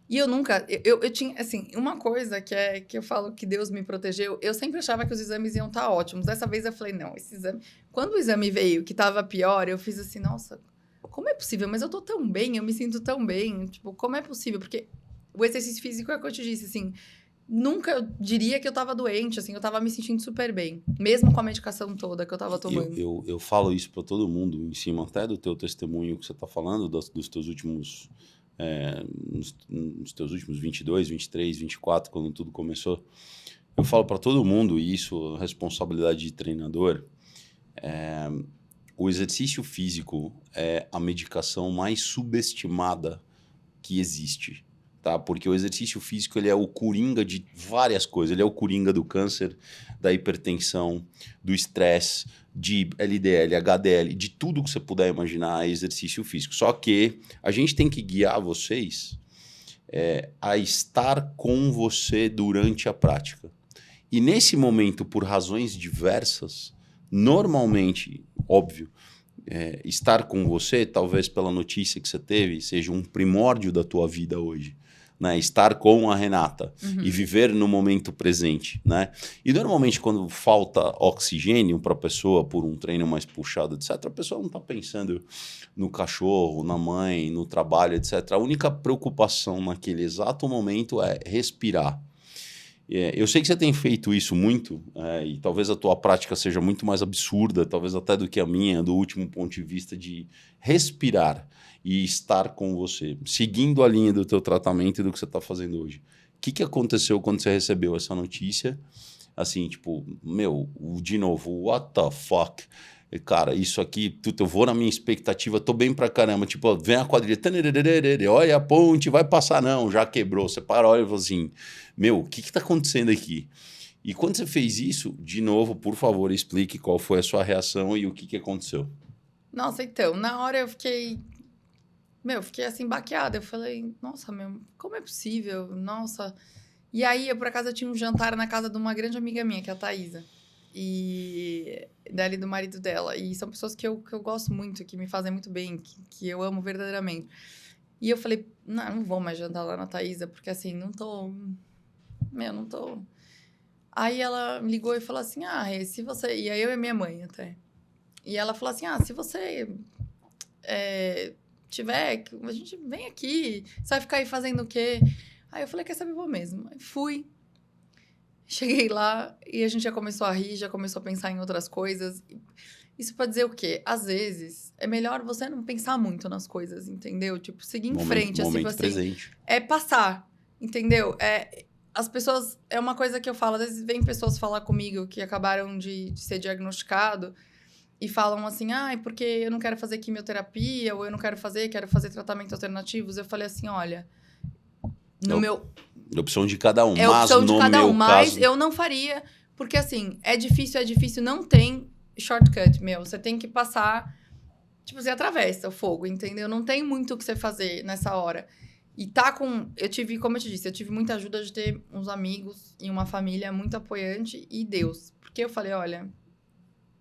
E eu nunca... Eu tinha, assim, uma coisa que eu falo que Deus me protegeu, eu sempre achava que os exames iam estar ótimos. Dessa vez eu falei, não, esse exame... Quando o exame veio que tava pior, eu fiz assim, nossa, como é possível? Mas eu tô tão bem, eu me sinto tão bem. Tipo, como é possível? Porque o exercício físico é o que eu te disse, assim... Nunca eu diria que eu tava doente, assim, eu tava me sentindo super bem. Mesmo com a medicação toda que eu tava tomando. Eu falo isso para todo mundo, em cima até do teu testemunho que você tá falando, dos teus últimos... nos teus últimos 22, 23, 24, quando tudo começou. Eu falo para todo mundo, e isso é responsabilidade de treinador, o exercício físico é a medicação mais subestimada que existe. Tá? Porque o exercício físico ele é o coringa de várias coisas. Ele é o coringa do câncer, da hipertensão, do estresse, de LDL, HDL, de tudo que você puder imaginar é exercício físico. Só que a gente tem que guiar vocês a estar com você durante a prática. E nesse momento, por razões diversas, normalmente, óbvio, estar com você, talvez pela notícia que você teve, seja um primórdio da tua vida hoje. Né, estar com a Renata e viver no momento presente, né? E normalmente quando falta oxigênio para a pessoa por um treino mais puxado, etc., a pessoa não está pensando no cachorro, na mãe, no trabalho, etc. A única preocupação naquele exato momento é respirar. Eu sei que você tem feito isso muito, e talvez a tua prática seja muito mais absurda, talvez até do que a minha, do último ponto de vista de respirar e estar com você, seguindo a linha do teu tratamento e do que você está fazendo hoje. O que aconteceu quando você recebeu essa notícia? Assim, tipo, de novo, what the fuck? E, cara, isso aqui, eu vou na minha expectativa, tô bem pra caramba. Tipo, vem a quadrilha, olha a ponte, vai passar, não, já quebrou. Você para, olha e fala assim, meu, o que tá acontecendo aqui? E quando você fez isso, de novo, por favor, explique qual foi a sua reação e o que aconteceu. Nossa, então, na hora eu fiquei assim, baqueada. Eu falei, nossa, meu, como é possível? Nossa. E aí, por acaso, eu tinha um jantar na casa de uma grande amiga minha, que é a Thaisa. E dali do marido dela. E são pessoas que eu gosto muito, que me fazem muito bem, que eu amo verdadeiramente. E eu falei, não vou mais jantar lá na Thaisa, porque assim, não tô. Aí ela me ligou e falou assim: Rê, se você. E aí eu e minha mãe até. E ela falou assim: se você tiver, a gente vem aqui, você vai ficar aí fazendo o quê? Aí eu falei: quer saber, vou mesmo. Aí fui. Cheguei lá e a gente já começou a rir, já começou a pensar em outras coisas. Isso pra dizer o quê? Às vezes, é melhor você não pensar muito nas coisas, entendeu? Tipo, seguir em frente, assim, Momento presente. É passar, entendeu? As pessoas... É uma coisa que eu falo, às vezes vem pessoas falar comigo que acabaram de ser diagnosticado e falam assim, porque eu não quero fazer quimioterapia, ou eu não quero fazer tratamentos alternativos. Eu falei assim, olha, É opção de cada um. É mas opção de cada um, mas caso... eu não faria, porque assim, é difícil, não tem shortcut, meu. Você tem que passar, tipo, você atravessa o fogo, entendeu? Não tem muito o que você fazer nessa hora. E como eu te disse, eu tive muita ajuda de ter uns amigos e uma família muito apoiante e Deus. Porque eu falei, olha,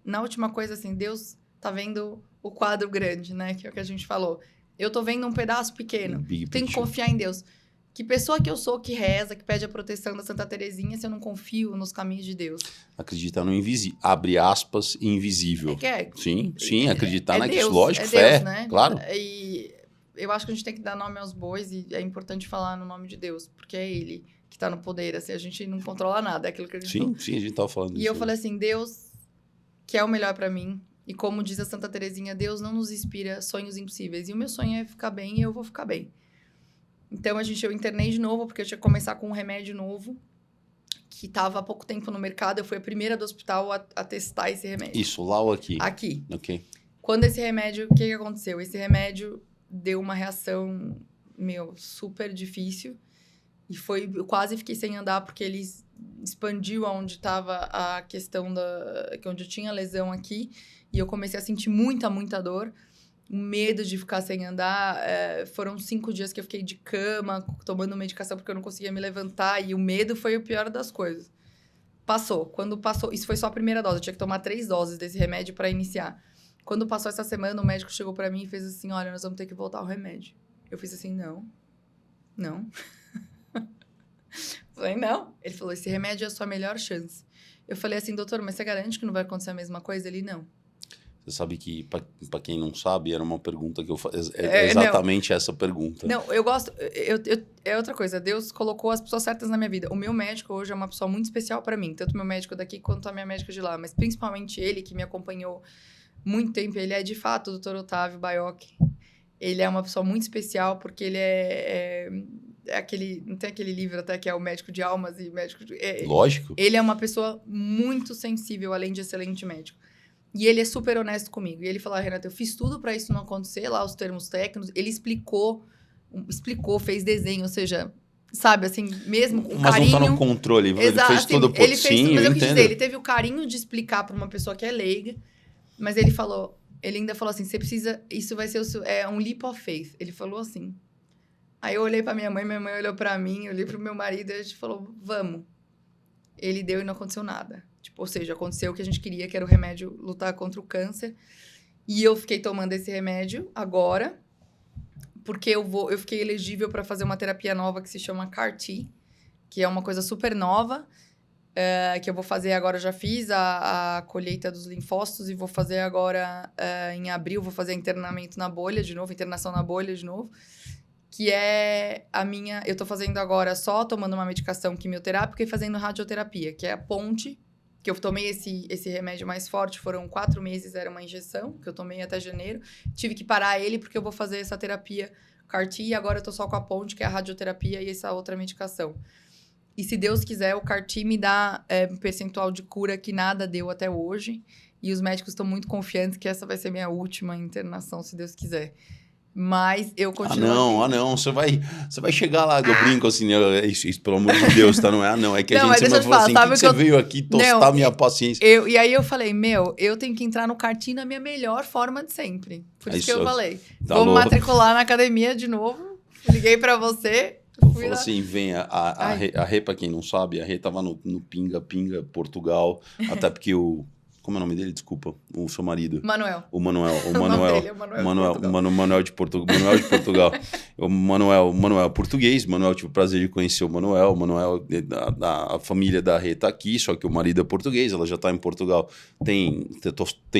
na última coisa, assim, Deus tá vendo o quadro grande, né? Que é o que a gente falou. Eu tô vendo um pedaço pequeno. Tem que confiar em Deus. Que pessoa que eu sou que reza, que pede a proteção da Santa Terezinha, se eu não confio nos caminhos de Deus? Acreditar no invisível. Abre aspas, invisível. Sim, acreditar naquilo. Lógico, fé, Deus, né? Claro. E eu acho que a gente tem que dar nome aos bois e é importante falar no nome de Deus, porque é Ele que tá no poder, assim, a gente não controla nada, é aquilo que a gente falou. Sim, a gente tava falando disso. E eu falei assim, Deus, que é o melhor pra mim, e como diz a Santa Terezinha, Deus não nos inspira sonhos impossíveis, e o meu sonho é ficar bem e eu vou ficar bem. Então, eu internei de novo, porque eu tinha que começar com um remédio novo, que estava há pouco tempo no mercado. Eu fui a primeira do hospital a testar esse remédio. Isso, lá ou aqui? Aqui. Ok. Quando esse remédio... O que aconteceu? Esse remédio deu uma reação, super difícil. E eu quase fiquei sem andar, porque ele expandiu onde estava a questão onde eu tinha lesão aqui. E eu comecei a sentir muita dor. Medo de ficar sem andar. Foram 5 dias que eu fiquei de cama, tomando medicação porque eu não conseguia me levantar. E o medo foi o pior das coisas. Passou. Quando passou... Isso foi só a primeira dose. Eu tinha que tomar 3 doses desse remédio para iniciar. Quando passou essa semana, o médico chegou para mim e fez assim, olha, nós vamos ter que voltar ao remédio. Eu fiz assim, não. Falei, não. Ele falou, esse remédio é a sua melhor chance. Eu falei assim, doutor, mas você garante que não vai acontecer a mesma coisa? Ele, não. Você sabe que, para quem não sabe, era uma pergunta que eu faço. Exatamente essa pergunta. Não, eu gosto... é outra coisa. Deus colocou as pessoas certas na minha vida. O meu médico hoje é uma pessoa muito especial para mim. Tanto meu médico daqui quanto a minha médica de lá. Mas principalmente ele, que me acompanhou muito tempo. Ele é, de fato, o doutor Otávio Baiocchi. Ele é uma pessoa muito especial porque ele é aquele... Não tem aquele livro até que é o médico de almas e médico de... Lógico. Ele é uma pessoa muito sensível, além de excelente médico. E ele é super honesto comigo. E ele falou, Renata, eu fiz tudo pra isso não acontecer, lá os termos técnicos. Ele explicou, fez desenho, ou seja, sabe, assim, mesmo com mas carinho. Mas não tá no controle, Exato, ele fez assim, todo o potinho, mas eu quis dizer, ele teve o carinho de explicar pra uma pessoa que é leiga, mas ele ainda falou assim, você precisa, isso vai ser um leap of faith. Ele falou assim. Aí eu olhei pra minha mãe olhou pra mim, eu olhei pro meu marido e a gente falou, vamos. Ele deu e não aconteceu nada. Ou seja, aconteceu o que a gente queria, que era o remédio lutar contra o câncer. E eu fiquei tomando esse remédio agora, porque eu fiquei elegível para fazer uma terapia nova que se chama CAR-T, que é uma coisa super nova, que eu vou fazer agora. Eu já fiz a colheita dos linfócitos e vou fazer agora, em abril, vou fazer internação na bolha de novo. Que é a minha... Eu tô fazendo agora só tomando uma medicação quimioterápica e fazendo radioterapia, que é a ponte, que eu tomei esse remédio mais forte, foram 4 meses, era uma injeção, que eu tomei até janeiro. Tive que parar ele porque eu vou fazer essa terapia CAR-T e agora eu tô só com a ponte, que é a radioterapia e essa outra medicação. E se Deus quiser, o CAR-T me dá um percentual de cura que nada deu até hoje. E os médicos estão muito confiantes que essa vai ser minha última internação, se Deus quiser. Mas eu continuo... não, você vai chegar lá, eu brinco assim, isso pelo amor de Deus, tá? Não é, não, é que a gente sempre falou assim, que você veio aqui tostar minha paciência? E aí eu falei, eu tenho que entrar no karting na minha melhor forma de sempre. Por isso que eu falei, vou me matricular na academia de novo, liguei pra você... Falou assim, vem, a Rê, pra quem não sabe, a Rê tava no Pinga, Portugal, até porque como é o nome dele? Desculpa, o seu marido. Manuel. O Manuel de Portugal. O Manuel é português. Manuel, tive o prazer de conhecer o Manuel. O Manuel, a família da Rê tá aqui, só que o marido é português, ela já tá em Portugal. Tem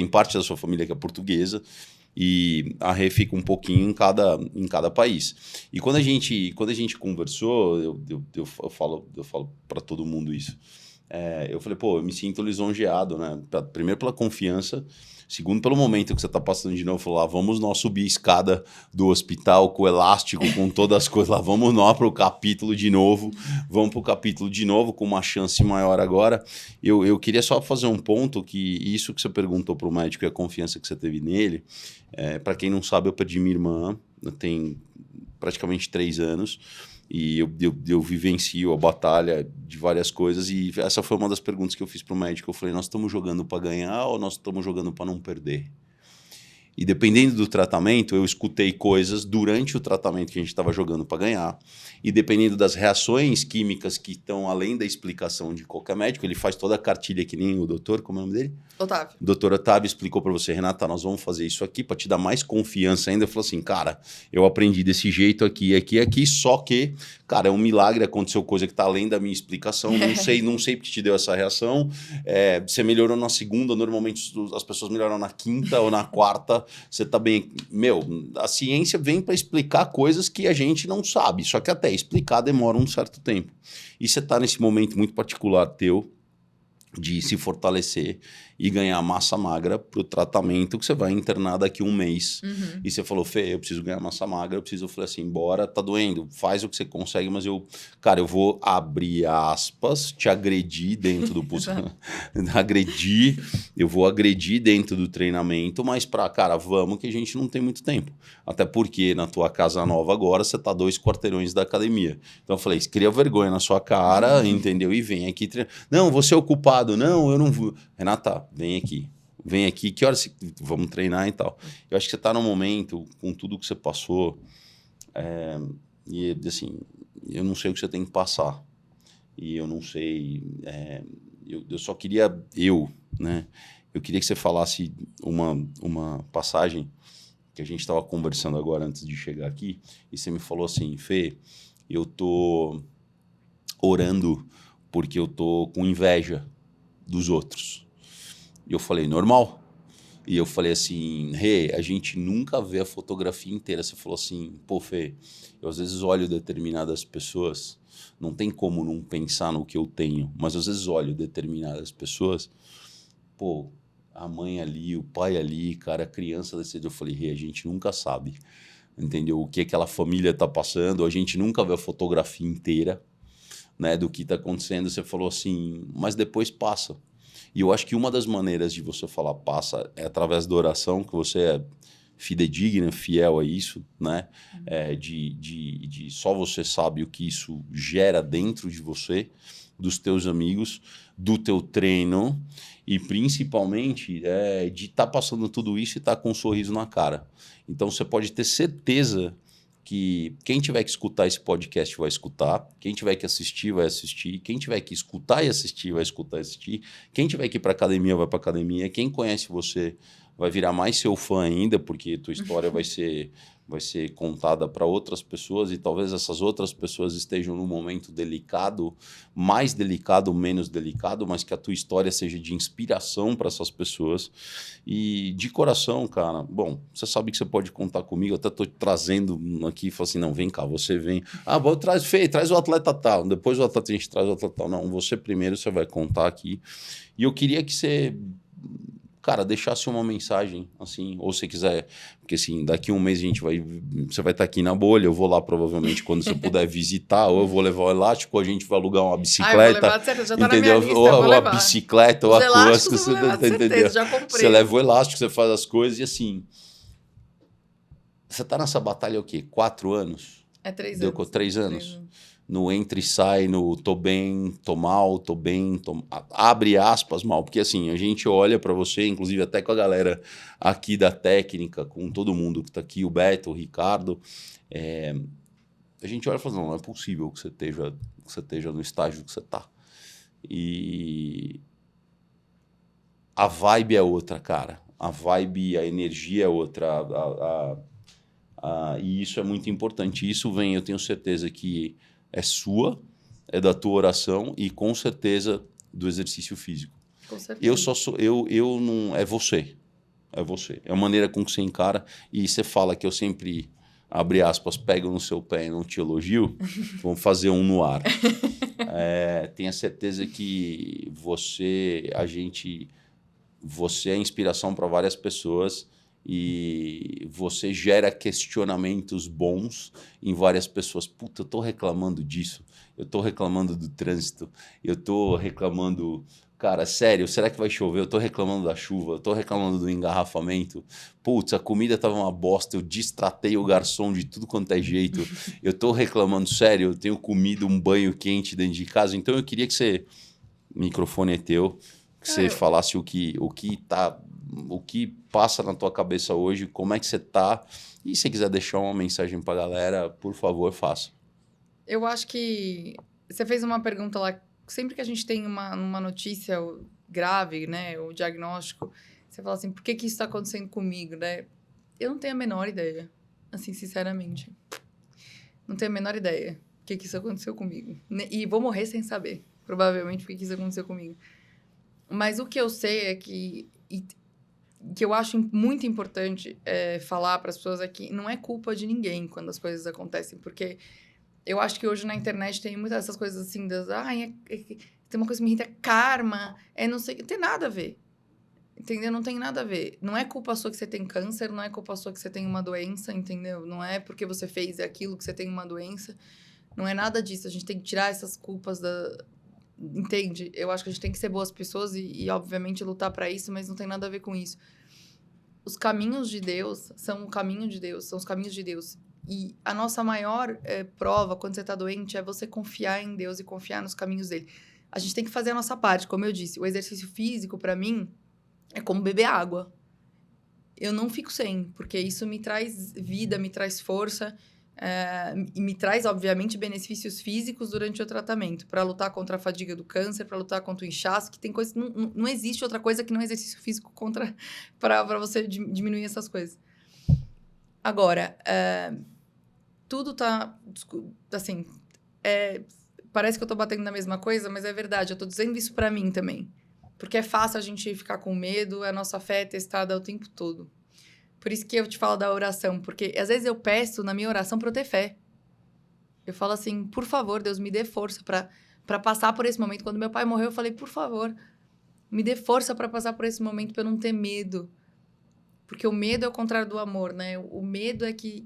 parte da sua família que é portuguesa. E a Rê fica um pouquinho em cada país. E quando a gente conversou, eu falo para todo mundo isso. Eu falei, eu me sinto lisonjeado, né? Primeiro pela confiança, segundo pelo momento que você está passando de novo. Falou, vamos nós subir a escada do hospital com o elástico, com todas as coisas lá, vamos nós para o capítulo de novo, com uma chance maior agora. Eu queria só fazer um ponto, que isso que você perguntou para o médico e a confiança que você teve nele, para quem não sabe, eu perdi minha irmã, tem praticamente 3 anos, e eu vivencio a batalha de várias coisas, e essa foi uma das perguntas que eu fiz para o médico. Eu falei, nós estamos jogando para ganhar ou nós estamos jogando para não perder? E dependendo do tratamento, eu escutei coisas durante o tratamento que a gente estava jogando para ganhar. E dependendo das reações químicas que estão além da explicação de qualquer médico, ele faz toda a cartilha que nem o doutor, como é o nome dele? Otávio. O doutor Otávio explicou para você, Renata, nós vamos fazer isso aqui para te dar mais confiança ainda. Eu falei assim, cara, eu aprendi desse jeito aqui, só que, cara, é um milagre, aconteceu coisa que está além da minha explicação, não sei porque te deu essa reação. Você melhorou na segunda, normalmente as pessoas melhoram na quinta ou na quarta, você tá bem... A ciência vem para explicar coisas que a gente não sabe, só que até explicar demora um certo tempo. E você tá nesse momento muito particular teu, de se fortalecer e ganhar massa magra para o tratamento que você vai internar daqui 1 mês. Uhum. E você falou, Fê, eu preciso ganhar massa magra, eu falei assim, bora, tá doendo, faz o que você consegue, mas eu vou abrir aspas, te agredir dentro do... eu vou agredir dentro do treinamento, mas vamos que a gente não tem muito tempo. Até porque na tua casa nova agora, você tá 2 quarteirões da academia. Então eu falei, cria vergonha na sua cara, entendeu? E vem aqui treinar. Não, você é ocupado. Não, eu não vou. Renata, vem aqui, que horas vamos treinar e tal. Eu acho que você está num momento, com tudo que você passou, e assim, eu não sei o que você tem que passar. E eu não sei, eu só queria, né? Eu queria que você falasse uma passagem que a gente estava conversando agora antes de chegar aqui, e você me falou assim, Fê, eu tô orando porque eu tô com inveja dos outros. E eu falei, normal. E eu falei assim, Rê, a gente nunca vê a fotografia inteira. Você falou assim, pô, Fê, eu às vezes olho determinadas pessoas, não tem como não pensar no que eu tenho, mas às vezes olho determinadas pessoas, pô, a mãe ali, o pai ali, cara, a criança desse jeito. Eu falei, Rê, a gente nunca sabe, entendeu? O que aquela família tá passando, a gente nunca vê a fotografia inteira, né, do que está acontecendo. Você falou assim, mas depois passa. E eu acho que uma das maneiras de você falar passa é através da oração, que você é fidedigna, fiel a isso, né? De só você sabe o que isso gera dentro de você, dos teus amigos, do teu treino e principalmente de estar passando tudo isso e estar com um sorriso na cara. Então você pode ter certeza que quem tiver que escutar esse podcast vai escutar, quem tiver que assistir vai assistir, quem tiver que escutar e assistir vai escutar e assistir, quem tiver que ir para academia vai para academia, quem conhece você vai virar mais seu fã ainda, porque tua história vai ser contada para outras pessoas e talvez essas outras pessoas estejam num momento delicado, mais delicado, menos delicado, mas que a tua história seja de inspiração para essas pessoas. E de coração, cara, bom, você sabe que você pode contar comigo, eu até estou trazendo aqui e falo assim, não, vem cá, você vem. Traz o atleta tal, depois o atleta a gente traz o atleta tal. Não, você primeiro, você vai contar aqui. E eu queria que você cara, deixasse uma mensagem, assim, ou se quiser, porque assim, daqui um mês você vai estar aqui na bolha, eu vou lá provavelmente quando você puder visitar, ou eu vou levar o elástico, ou a gente vai alugar uma Ah, eu vou bicicleta, levar de certeza, já tá na entendeu? minha lista, eu vou Ou a levar. bicicleta, ou Os a elásticos coisa, eu vou levar de entendeu? certeza, já comprei. Você leva o elástico, você faz as coisas e assim, você tá nessa batalha o quê? 4 anos? É 3 Deu anos. 3 anos? No entra e sai, no tô bem, tô mal, tô bem, abre aspas mal, porque assim, a gente olha para você, inclusive até com a galera aqui da técnica, com todo mundo que tá aqui, o Beto, o Ricardo, a gente olha e fala, não é possível que você esteja no estágio que você tá. E a vibe é outra, cara. A vibe, a energia é outra, e isso é muito importante. Isso vem, eu tenho certeza que é sua, é da tua oração e com certeza do exercício físico. Com certeza. Eu só sou, eu não, é você. É você. É a maneira com que você encara e você fala que eu sempre, abre aspas, pego no seu pé e não te elogio, vamos fazer um no ar. Tenha certeza que você é inspiração para várias pessoas e você gera questionamentos bons em várias pessoas. Puta, eu tô reclamando disso, eu tô reclamando do trânsito, eu tô reclamando... Cara, sério, será que vai chover? Eu tô reclamando da chuva, eu tô reclamando do engarrafamento. Putz, a comida tava uma bosta, eu destratei o garçom de tudo quanto é jeito. Eu tô reclamando, sério, eu tenho comido um banho quente dentro de casa. Então eu queria que você... O microfone é teu, que você falasse o que passa na tua cabeça hoje, como é que você tá. E se quiser deixar uma mensagem pra galera, por favor, faça. Eu acho que você fez uma pergunta lá. Sempre que a gente tem uma notícia grave, né, o diagnóstico, você fala assim, por que isso está acontecendo comigo, né? Eu não tenho a menor ideia, assim, sinceramente. Não tenho a menor ideia por que isso aconteceu comigo. E vou morrer sem saber, provavelmente, por que isso aconteceu comigo. Mas o que eu sei é que eu acho muito importante falar para as pessoas é que não é culpa de ninguém quando as coisas acontecem, porque eu acho que hoje na internet tem muitas dessas coisas assim, tem uma coisa que me irrita, karma, não sei, não tem nada a ver. Entendeu? Não tem nada a ver. Não é culpa sua que você tem câncer, não é culpa sua que você tem uma doença, entendeu? Não é porque você fez aquilo que você tem uma doença. Não é nada disso. A gente tem que tirar essas culpas Entende? Eu acho que a gente tem que ser boas pessoas e obviamente, lutar para isso, mas não tem nada a ver com isso. Os caminhos de Deus são o caminho de Deus, são os caminhos de Deus. E a nossa maior prova quando você está doente é você confiar em Deus e confiar nos caminhos dele. A gente tem que fazer a nossa parte, como eu disse. O exercício físico, para mim, é como beber água. Eu não fico sem, porque isso me traz vida, me traz força, e me traz, obviamente, benefícios físicos durante o tratamento, para lutar contra a fadiga do câncer, para lutar contra o inchaço, que tem coisa... Não existe outra coisa que não exercício físico para você diminuir essas coisas. Agora, tudo tá... Assim, parece que eu tô batendo na mesma coisa, mas é verdade, eu tô dizendo isso para mim também. Porque é fácil a gente ficar com medo, a nossa fé é testada o tempo todo. Por isso que eu te falo da oração, porque às vezes eu peço na minha oração para eu ter fé. Eu falo assim, por favor, Deus, me dê força para passar por esse momento. Quando meu pai morreu, eu falei, por favor, me dê força para passar por esse momento, para eu não ter medo. Porque o medo é o contrário do amor, né? O medo é que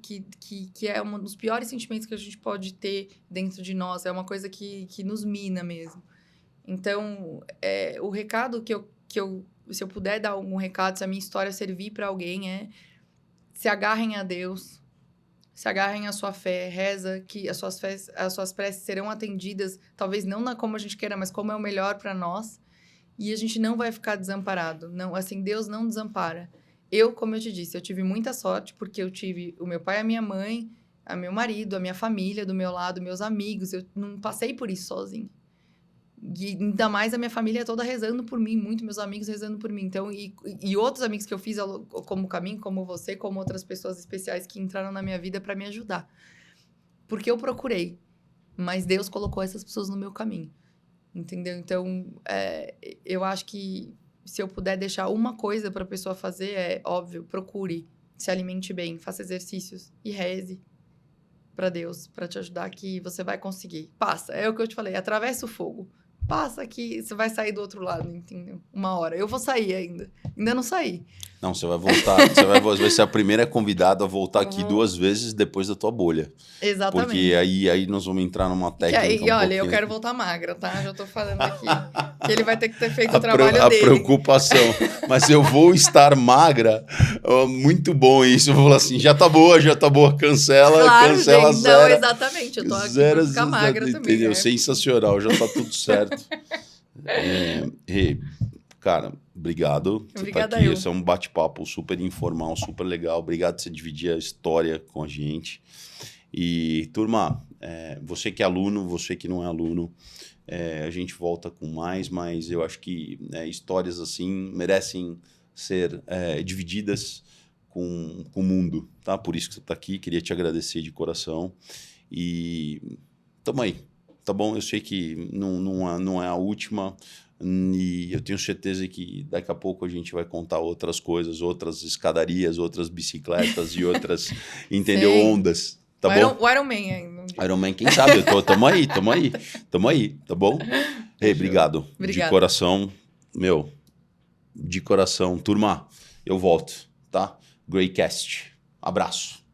é um dos piores sentimentos que a gente pode ter dentro de nós. É uma coisa que nos mina mesmo. Então, o recado que eu se eu puder dar algum recado, se a minha história servir para alguém, se agarrem a Deus, se agarrem à sua fé, reza que as suas preces serão atendidas, talvez não como a gente queira, mas como é o melhor para nós, e a gente não vai ficar desamparado. Não, assim, Deus não desampara. Como eu te disse, eu tive muita sorte, porque eu tive o meu pai, a minha mãe, a meu marido, a minha família do meu lado, meus amigos, eu não passei por isso sozinha. E ainda mais a minha família toda rezando por mim, muito meus amigos rezando por mim. Então, e outros amigos que eu fiz como caminho, como você, como outras pessoas especiais que entraram na minha vida para me ajudar. Porque eu procurei, mas Deus colocou essas pessoas no meu caminho. Entendeu? Então, eu acho que se eu puder deixar uma coisa para a pessoa fazer, óbvio, procure, se alimente bem, faça exercícios e reze para Deus, para te ajudar que você vai conseguir. Passa, é o que eu te falei, atravessa o fogo. passa aqui, você vai sair do outro lado, entendeu? Uma hora. Eu vou sair ainda. Ainda não saí. Não, você vai voltar. Vai ser a primeira convidada a voltar aqui 2 vezes depois da tua bolha. Exatamente. Porque aí nós vamos entrar numa técnica. E olha, eu quero voltar magra, tá? Já tô falando aqui. Que ele vai ter que ter feito o trabalho dele. A preocupação. Mas eu vou estar magra. Muito bom isso. Eu vou falar assim, já tá boa. Cancela, claro, cancela, gente, zero. Não, exatamente. Eu tô aqui pra ficar magra também. Entendeu? Sensacional, já tá tudo certo. Cara, obrigado. Obrigada, você tá aqui. eu. Esse é um bate-papo super informal, super legal. Obrigado por você dividir a história com a gente. E, turma, você que é aluno, você que não é aluno, a gente volta com mais, mas eu acho que histórias assim merecem ser divididas com o mundo, tá? Por isso que você está aqui, queria te agradecer de coração. E tamo aí, tá bom? Eu sei que não é a última, e eu tenho certeza que daqui a pouco a gente vai contar outras coisas, outras escadarias, outras bicicletas e outras, entendeu? Ondas. Tá bom? O Iron Man ainda. Iron Man, quem sabe? Tamo aí, tá bom? Obrigado. De coração, de coração. Turma, eu volto, tá? Greycast. Abraço.